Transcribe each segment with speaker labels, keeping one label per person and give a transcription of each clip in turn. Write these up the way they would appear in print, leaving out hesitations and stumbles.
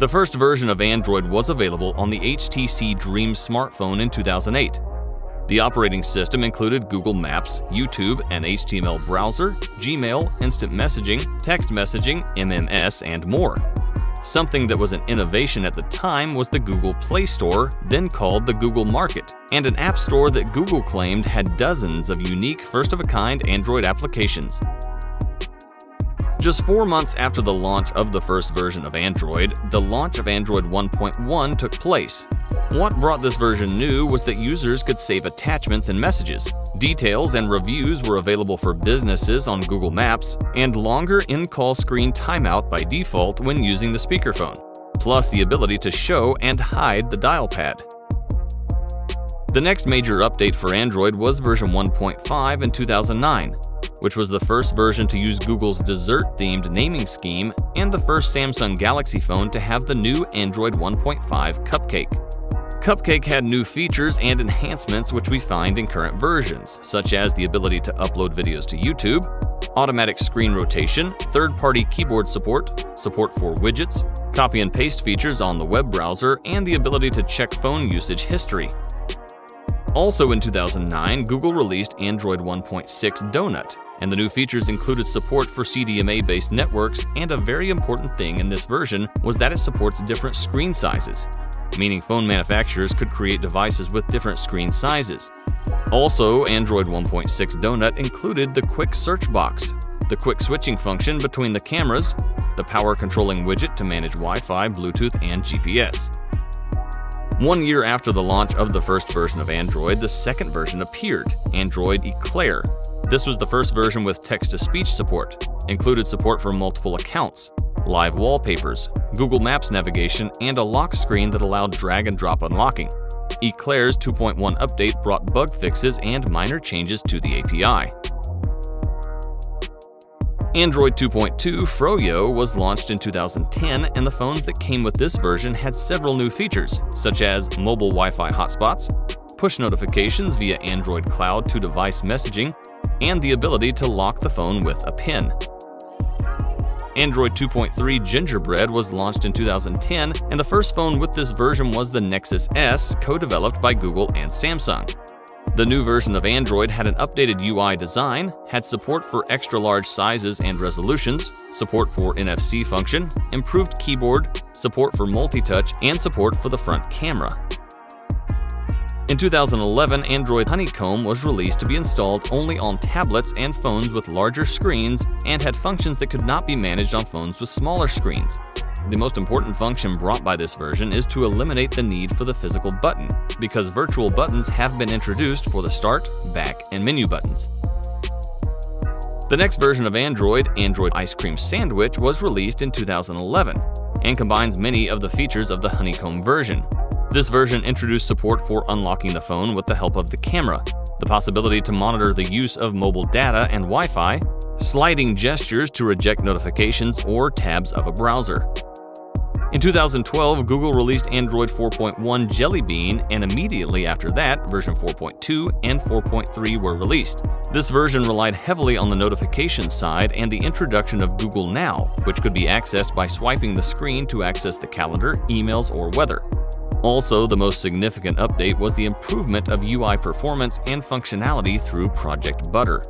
Speaker 1: The first version of Android was available on the HTC Dream smartphone in 2008. The operating system included Google Maps, YouTube, an HTML browser, Gmail, instant messaging, text messaging, MMS, and more. Something that was an innovation at the time was the Google Play Store, then called the Google Market, and an app store that Google claimed had dozens of unique first-of-a-kind Android applications. Just 4 months after the launch of the first version of Android, the launch of Android 1.1 took place. What brought this version new was that users could save attachments and messages. Details and reviews were available for businesses on Google Maps, and longer in-call screen timeout by default when using the speakerphone, plus the ability to show and hide the dial pad. The next major update for Android was version 1.5 in 2009, which was the first version to use Google's dessert-themed naming scheme and the first Samsung Galaxy phone to have the new Android 1.5 Cupcake. Cupcake had new features and enhancements which we find in current versions, such as the ability to upload videos to YouTube, automatic screen rotation, third-party keyboard support for widgets, copy and paste features on the web browser, and the ability to check phone usage history. Also in 2009, Google released Android 1.6 Donut, and the new features included support for CDMA-based networks, and a very important thing in this version was that it supports different screen sizes, meaning phone manufacturers could create devices with different screen sizes. Also, Android 1.6 Donut included the quick search box, the quick switching function between the cameras, the power controlling widget to manage Wi-Fi, Bluetooth, and GPS. 1 year after the launch of the first version of Android, the second version appeared, Android Eclair. This was the first version with text-to-speech support, included support for multiple accounts, live wallpapers, Google Maps navigation, and a lock screen that allowed drag-and-drop unlocking. Eclair's 2.1 update brought bug fixes and minor changes to the API. Android 2.2 Froyo was launched in 2010, and the phones that came with this version had several new features, such as mobile Wi-Fi hotspots, push notifications via Android Cloud to device messaging, and the ability to lock the phone with a PIN. Android 2.3 Gingerbread was launched in 2010, and the first phone with this version was the Nexus S, co-developed by Google and Samsung. The new version of Android had an updated UI design, had support for extra-large sizes and resolutions, support for NFC function, improved keyboard, support for multi-touch, and support for the front camera. In 2011, Android Honeycomb was released to be installed only on tablets and phones with larger screens, and had functions that could not be managed on phones with smaller screens. The most important function brought by this version is to eliminate the need for the physical button, because virtual buttons have been introduced for the start, back, and menu buttons. The next version of Android, Android Ice Cream Sandwich, was released in 2011, and combines many of the features of the Honeycomb version. This version introduced support for unlocking the phone with the help of the camera, the possibility to monitor the use of mobile data and Wi-Fi, sliding gestures to reject notifications or tabs of a browser. In 2012, Google released Android 4.1 Jelly Bean, and immediately after that, version 4.2 and 4.3 were released. This version relied heavily on the notification side and the introduction of Google Now, which could be accessed by swiping the screen to access the calendar, emails, or weather. Also, the most significant update was the improvement of UI performance and functionality through Project Butter.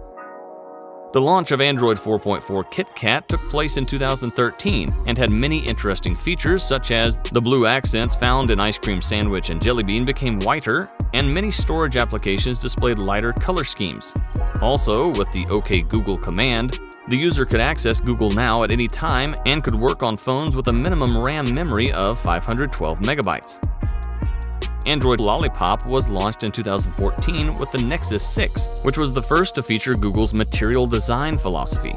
Speaker 1: The launch of Android 4.4 KitKat took place in 2013 and had many interesting features, such as the blue accents found in Ice Cream Sandwich and Jelly Bean became whiter, and many storage applications displayed lighter color schemes. Also, with the OK Google command, the user could access Google Now at any time and could work on phones with a minimum RAM memory of 512 megabytes. Android Lollipop was launched in 2014 with the Nexus 6, which was the first to feature Google's material design philosophy.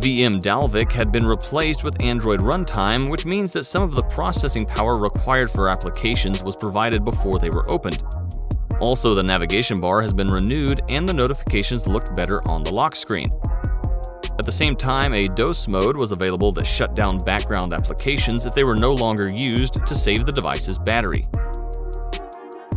Speaker 1: VM Dalvik had been replaced with Android Runtime, which means that some of the processing power required for applications was provided before they were opened. Also, the navigation bar has been renewed and the notifications looked better on the lock screen. At the same time, a DOS mode was available that shut down background applications if they were no longer used to save the device's battery.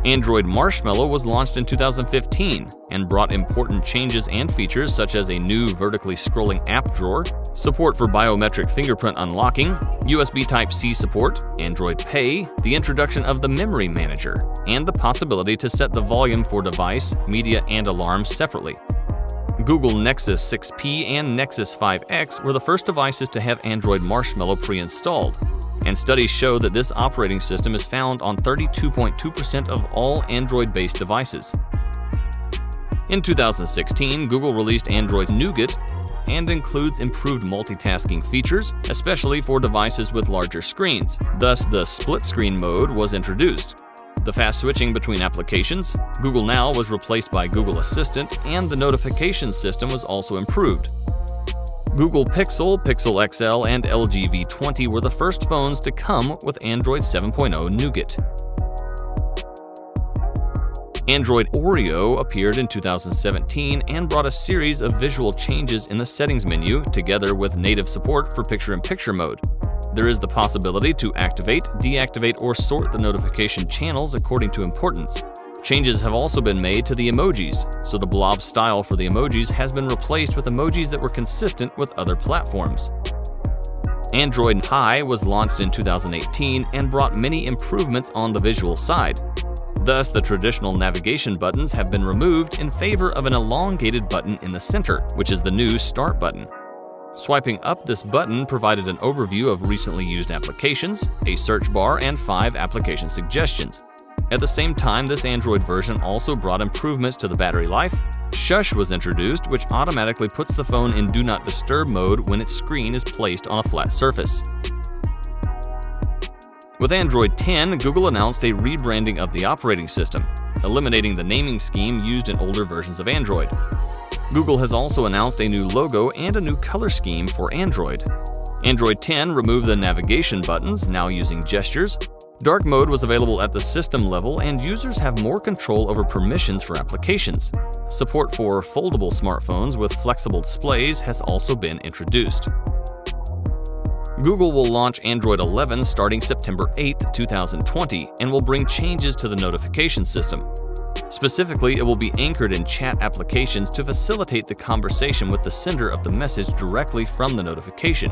Speaker 1: Android Marshmallow was launched in 2015 and brought important changes and features such as a new vertically scrolling app drawer, support for biometric fingerprint unlocking, USB Type-C support, Android Pay, the introduction of the Memory Manager, and the possibility to set the volume for device, media, and alarms separately. Google Nexus 6P and Nexus 5X were the first devices to have Android Marshmallow pre-installed, and studies show that this operating system is found on 32.2% of all Android-based devices. In 2016, Google released Android Nougat and includes improved multitasking features, especially for devices with larger screens. Thus, the split-screen mode was introduced. The fast switching between applications, Google Now was replaced by Google Assistant, and the notification system was also improved. Google Pixel, Pixel XL, and LG V20 were the first phones to come with Android 7.0 Nougat. Android Oreo appeared in 2017 and brought a series of visual changes in the settings menu, together with native support for picture-in-picture mode. There is the possibility to activate, deactivate, or sort the notification channels according to importance. Changes have also been made to the emojis, so the blob style for the emojis has been replaced with emojis that were consistent with other platforms. Android Pie was launched in 2018 and brought many improvements on the visual side. Thus, the traditional navigation buttons have been removed in favor of an elongated button in the center, which is the new Start button. Swiping up this button provided an overview of recently used applications, a search bar, and 5 application suggestions. At the same time, this Android version also brought improvements to the battery life. Shush was introduced, which automatically puts the phone in Do Not Disturb mode when its screen is placed on a flat surface. With Android 10, Google announced a rebranding of the operating system, eliminating the naming scheme used in older versions of Android. Google has also announced a new logo and a new color scheme for Android. Android 10 removed the navigation buttons, now using gestures. Dark mode was available at the system level, and users have more control over permissions for applications. Support for foldable smartphones with flexible displays has also been introduced. Google will launch Android 11 starting September 8, 2020, and will bring changes to the notification system. Specifically, it will be anchored in chat applications to facilitate the conversation with the sender of the message directly from the notification.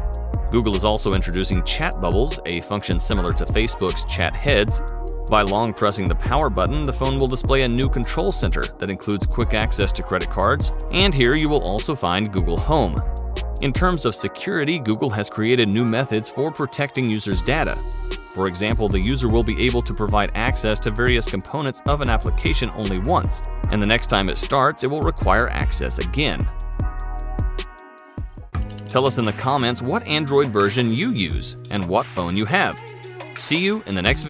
Speaker 1: Google is also introducing chat bubbles, a function similar to Facebook's chat heads. By long pressing the power button, the phone will display a new control center that includes quick access to credit cards, and here you will also find Google Home. In terms of security, Google has created new methods for protecting users' data. For example, the user will be able to provide access to various components of an application only once, and the next time it starts, it will require access again. Tell us in the comments what Android version you use and what phone you have. See you in the next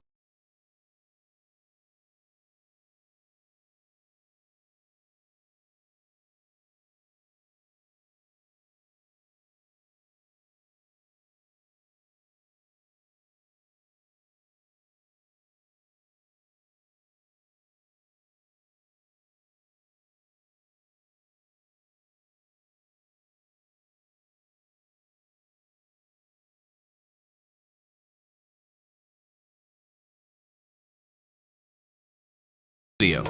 Speaker 1: video.